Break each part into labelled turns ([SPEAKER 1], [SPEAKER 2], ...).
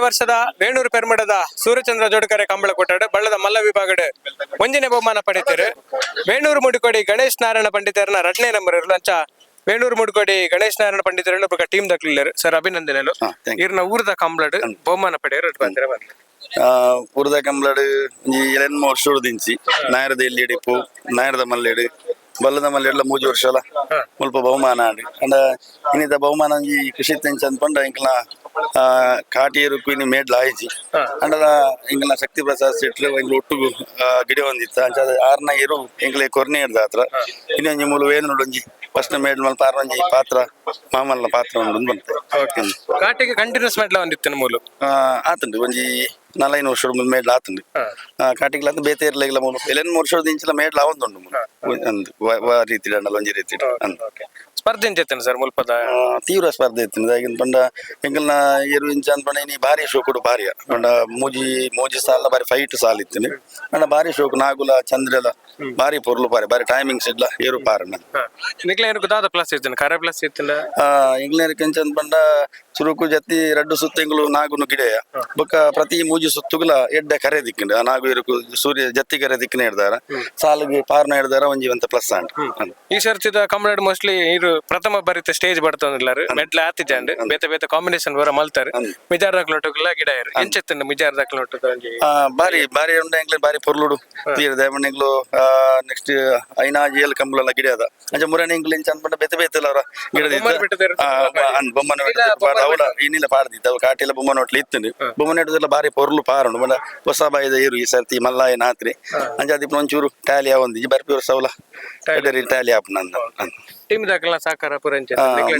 [SPEAKER 1] ವರ್ಷದ ವೇಣೂರು ಪೆರ್ಮಡದ ಸೂರ್ಯಚಂದ್ರ ಜೋಡಕರೆ ಕಂಬಳ ಕೊಟ್ಟಾಡು ಬಳ್ಳದ ಮಲ್ಲ ವಿಭಾಗಡ್ ಒಂಜನೆ ಬಹುಮಾನ ಪಡಿತೀರು. ವೇಣೂರು ಮುಡುಕೋಡಿ ಗಣೇಶ್ ನಾರಾಯಣ ಪಂಡಿತರನ್ನ 2ನೇ ನಂಬರ್ ಇರಲು ಅಂಚ ವೇಣೂರು ಮುಡುಕೋಡಿ ಗಣೇಶ್ ನಾರಾಯಣ ಪಂಡಿತರು ಒಬ್ಬ ಟೀಮ್ ದಕ್ಲಿಲ್ಲರು ಸರ್ ಅಭಿನಂದನೆಗಳು. ಇರ್ನ ಊರದ ಕಂಬಳಡ್ ಬಹುಮಾನ ಪಡೆಯರು ಬಂದಿರ ಬಂದ್ರೆ
[SPEAKER 2] ಊರದ ಕಂಬಳಡ್ ಎಲೆನ್ಮ ವರ್ಷ ದಿಂಚಿ ನಾಯರದ ಎಲ್ಲಿ ಎಡಿಪು ನಾಯರದ ಮಲ್ಲೆಡು ಬಲ್ಲದ ಮಲ್ಲೆಡ್ಲ 3 ವರ್ಷ ಅಲ್ಲ ಮುಲ್ಪ ಬಹುಮಾನ ಆಡಿ ಅಂಡ ಇನ್ನಿತ ಬಹುಮಾನ ಈ ಕೃಷಿ ತೆಂಚ ಅಂದ್ಕೊಂಡ ಇಂಕಲ್ನ ಕಾಟಿಯರು ಕುಯ್ನಿ ಮೇಡ್ಲ ಆಯ್ಚಿ ಅಂಡದ ಇಂಕಲ್ನ ಶಕ್ತಿ ಪ್ರಸಾದ್ ಸೆಟ್ಲು ಇಂಗ್ಲ ಒಟ್ಟುಗು ಗಿಡ ಹೊಂದಿತ್ತ ಅಂಚ 6ನ ಏರು ಇಂಕ್ಲೆ ಕೊರ್ನೆ ಹಿಡ್ದ ಹತ್ರ ಇನ್ನೊಂಜಿ ಮೂಲು ವೇನು ಒಂಜಿ ಫಸ್ಟ್ ಮೇಡ್ ಮಲ್ಪ ಆರ್ನೊಂಜಿ ಪಾತ್ರ ಮಾಮಲ್ನ ಪಾತ್ರ ಉಂಡು ಬಂತೆ
[SPEAKER 1] ಕಾಟಿಗೆ ಕಂಟಿನ್ಯೂಸ್ ಮೇಡ್ಲ ಒಂದಿತ್ತು ಮೂಲು
[SPEAKER 2] ಆತುಂಡು ಒಂಜಿ 4-5 ವರ್ಷದ ಮುಂದೆ ಮೇಡ್ಲ ಆತುಂಡು ಕಾಟಿಗ್ಲ ಅಂತ ಬೇತೆ ಇರ್ಲಿಲ್ಲ ಮೂಲು 11 ವರ್ಷದ ಇಂಚಿಲ ಮೇಡ್ಲ ಆವೊಂದುಂಡು ಮೂಲು ರೀತಿ ಅಂಡಲ್ಲ ಒಂಜಿ ರೀತಿ
[SPEAKER 1] ಸ್ಪರ್ಧೆ ಎಂಚೆತ್ತೇನೆ ಸರ್ ಮುಲ್ಪದ
[SPEAKER 2] ತೀವ್ರ ಸ್ಪರ್ಧೆ ಇತ್ತು ಆಗಿನ ಪಂಡ ಎಂಕಲ್ನ ಏರು ಇಂಚ ಅಂದ್ಪಂಡ ಇನಿ ಭಾರಿ ಶೋಕುಡು ಭಾರಿ ಪಂಡ ಮೂಜಿ ಸಾಲ ಬಾರಿ ಫೈಟ್ ಸಾಲ ಇತ್ತು ಅಂಡ ಭಾರಿ ಶೋಕು ನಾಗುಲ ಚಂದ್ರಲ ಭಾರಿ ಪೊರ್ಲು ಬಾರಿ ಟೈಮಿಂಗ್ಸ್ ಇಡ್ಲ ಏರು ಪಾರಣ್ಣ
[SPEAKER 1] ನಿಕ್ಲೇನకు ದಾದ ಪ್ಲಸ್ ಇತ್ತು ಕರೆ ಪ್ಲಸ್ ಇತ್ತು
[SPEAKER 2] ಇಂಗ್ಲೇನಕ್ಕೆ ಎಂಚ ಅಂದ್ಪಂಡ ಸುರುಕು ಜತ್ತಿ 2 ಸುತ್ತು ಎಂಗ್ಲು ನಾಗುನು ಗಿಡೆಯ ಬೊಕ್ಕ ಪ್ರತಿ ಮೂಜಿ ಸುತ್ತುಗುಲ ಎಡ್ಡೆ ಕರೆ ದಿಕ್ಕಿಂಡು ಆ ನಾಗು ಇರುಕು ಸೂರ್ಯ ಜತ್ತಿ ಕರೆ ದಿಕ್ಕಿನ ಹಿಡ್ದಾರ ಸಾಲಿಗೆ ಪಾರ್ನ ಹಿಡ್ದಾರ ಒಂಜಿ ಒಂತ ಪ್ಲಸ್ ಅಂಡ್
[SPEAKER 1] ಈ ಸರ್ತಿದ ಕಂಬಳಡ್ ಮೋಸ್ಟ್ಲಿ ಇರು ಪ್ರಥಮ ಬರಿತ ಸ್ಟೇಜ್ ಬರ್ತಂದಿಲ್ಲಾರು ಮೆಡ್ಲ ಆತಿಜಾಂಡ್ ಬೇತೆ ಬೇತೆ ಕಾಂಬಿನೇಷನ್ ಬರ ಮಲ್ತಾರೆ ಮಿಜಾರ್ ದಕ್ಲೊಟ್ಟುಗಲ ಗಿಡ ಇರು ಎಂಚೆತ್ತಂಡ ಮಿಜಾರ್ ದಕ್ಲೊಟ್ಟು
[SPEAKER 2] ಬಾರಿ ಬಾರಿ ಉಂಡ ಎಂಗ್ಲೆ ಬಾರಿ ಪೊರ್ಲುಡು ತೀರ್ದ ಎಂಗ್ಲು ನೆಕ್ಸ್ಟ್ ಐನಾಜಿ ಏಲ್ ಕಂಬಳ ಗಿಡ ಅದ ಅಂಚ ಮುರನೆ ಎಂಗ್ಲು ಇಂಚ ಅಂದ್ಪಂಡ ಬೇತೆ ಬೇತೆ ಅವರ ಗಿಡದ ಬೊಮ್ಮನ ಅವಳ ಇನ್ನಿಲ್ಲ ಪಾಡ್ದಿತ್ತು ಅವು ಕಾಟಿಲ್ಲ ಬೊಮ್ಮನ ಒಟ್ಲಿ ಇತ್ತು ಬೊಮ್ಮನ ಹಿಡಿದೆಲ್ಲ ಬಾರಿ ಪೊರ್ಲು ಪಾರುಂಡು ಮಲ್ಲ ಹೊಸ ಬಾಯಿದ ಇರು ಈ ಸರ್ತಿ ಮಲ್ಲಾಯ ನಾತ್ರಿ ಅಂಚ ಅದಿಪ್ಪ ಒಂಚೂರು ಟ್ಯಾಲಿ ಆವೊಂದಿ ಬರ್ಪಿ ವರ್ಷ ಅವಲ ಎಡರಿ ಟ್ಯಾಲಿ ಆಪ್ ನಂದು
[SPEAKER 1] ಟೀಮ್ ದಾಖಲ ಸಾಕಾರ ಪುರಂಚ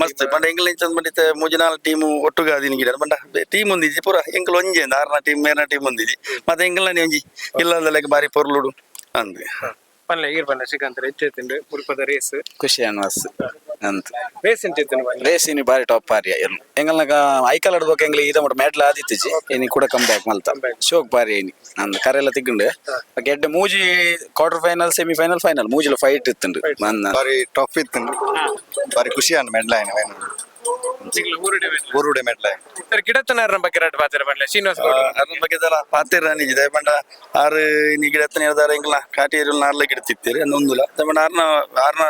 [SPEAKER 2] ಮಸ್ತ್ ಪಂಡ ಎಂಗ್ಲ ಇಂಚ ಬಂದಿತ್ತೆ 3-4 ಟೀಮ್ ಒಟ್ಟುಗ ಅದಿನ ಗಿಡ ಬಂಡ ಟೀಮ್ ಒಂದಿಜಿ ಪೂರ ಎಂಕಲ್ ಒಂಜಿ 6ನ ಟೀಮ್ 7ನ ಟೀಮ್ ಒಂದಿಜಿ ಮತ್ತೆ ಎಂಕಲ್ನ ಒಂಜಿ ಇಲ್ಲದಲೆಗ್ ಬಾರಿ ಪೊರ್ಲುಡು ಅಂದ್
[SPEAKER 1] ಪಲ್ಲೆ ಈರ್ ಬಂದ ಶ್ರೀಕಾಂತ್ ಹೆಚ್ಚೆತ್ತಿಂಡು ಮುಲ್ಪದ ರೇಸ್
[SPEAKER 3] ಖುಷಿ ಅನ್ವಸ್ ಅಂತ
[SPEAKER 1] ರೇಸ್ ಎಂಚೆತ್ತಿನ
[SPEAKER 3] ರೇಸ್ ಇನಿ ಬಾರಿ ಟಾಪ್ ಆರ್ಯ ಎಂಗಲ್ನಾಗ ಐಕಲ್ ಆಡ್ಬೇಕು ಎಂಗ್ಲಿ ಇದ ಮಟ್ಟ ಮ್ಯಾಟ್ಲ ಆದಿತ್ತಿಜಿ ಇನಿ ಕೂಡ ಕಮ್ ಬ್ಯಾಕ್ ಮಲ್ತ ಶೋಕ್ ಬಾರಿ ಇನಿ ಅಂದ್ ಕರೆಲ್ಲ ತಿಗ್ಗುಂಡು ಗೆಡ್ಡೆ ಮೂಜಿ quarter final semi final final ಮೂಜಿಲ ಫೈಟ್ ಇತ್ತುಂಡು
[SPEAKER 2] ಬಾರಿ ಟಾಪ್ ಇತ್ತುಂಡು ಬಾರಿ ಖುಷಿ ಅನ್ ಮೆಡ್ಲ ಆಯ್ನ ಫೈನಲ್ ಊರುಡೆ ಮೆಡ್ಲ
[SPEAKER 1] ಗಿಡತನ ಬಗ್ಗೆ ರಾಟ್ ಪಾತ್ರ ಬಂಡ್ಲೆ ಶ್ರೀನಿವಾಸ್
[SPEAKER 2] ಅದ್ರ ಬಗ್ಗೆ ಪಾತಿರ ನಿಜ ಪಂಡ 6 ಇನಿ ಗಿಡತನ ಹೇಳ್ದಾರ ಎಂಗ್ಲ ಕಾಟಿಯರು 4 ಗಿಡತಿತ್ತೀರಿ ಅನ್ನೊಂದುಲ ಪಂಡ ಆರ್ನ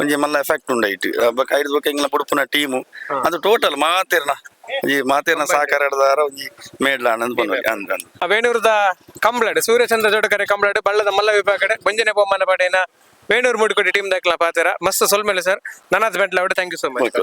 [SPEAKER 2] ಒಂಜಿ ಮಲ್ಲ ಎಫೆಕ್ಟ್ ಉಂಡೈಟ್ ಬೊಕ ಐದು ಬೊಕ ಎಂಗ್ಲ ಪುಡುಪುನ ಟೀಮು ಅದು ಟೋಟಲ್ ಮಾತಿರ್ನ ಈ ಮಾತಿರ್ನ ಸಾಕಾರ ಹಿಡ್ದಾರ ಒಂಜಿ ಮೇಡ್ಲ ಅಂದ್ ಬಂದ್ವಿ ಅಂದ್
[SPEAKER 1] ವೇಣೂರದ ಕಂಬಳಡ್ ಸೂರ್ಯಚಂದ್ರ ಜೋಡಕರೆ ಕಂಬಳಡ್ ಬಳ್ಳದ ಮಲ್ಲ ವಿಭಾಗಡೆ ಬಂಜನೆ ಬಹುಮಾನ ಪಡೆಯನ ವೇಣೂರು ಮುಡುಕೋಡಿ ಟೀಮ್ ದಾಖಲ ಪಾತ್ರ ಮಸ್ತ್ ಸೊಲ್ಮೇಲೆ ಸರ್ ನನಾದ್ ಬೆಂಟ್ಲ ಥ್ಯಾಂಕ್ ಯು ಸೋ ಮಚ್.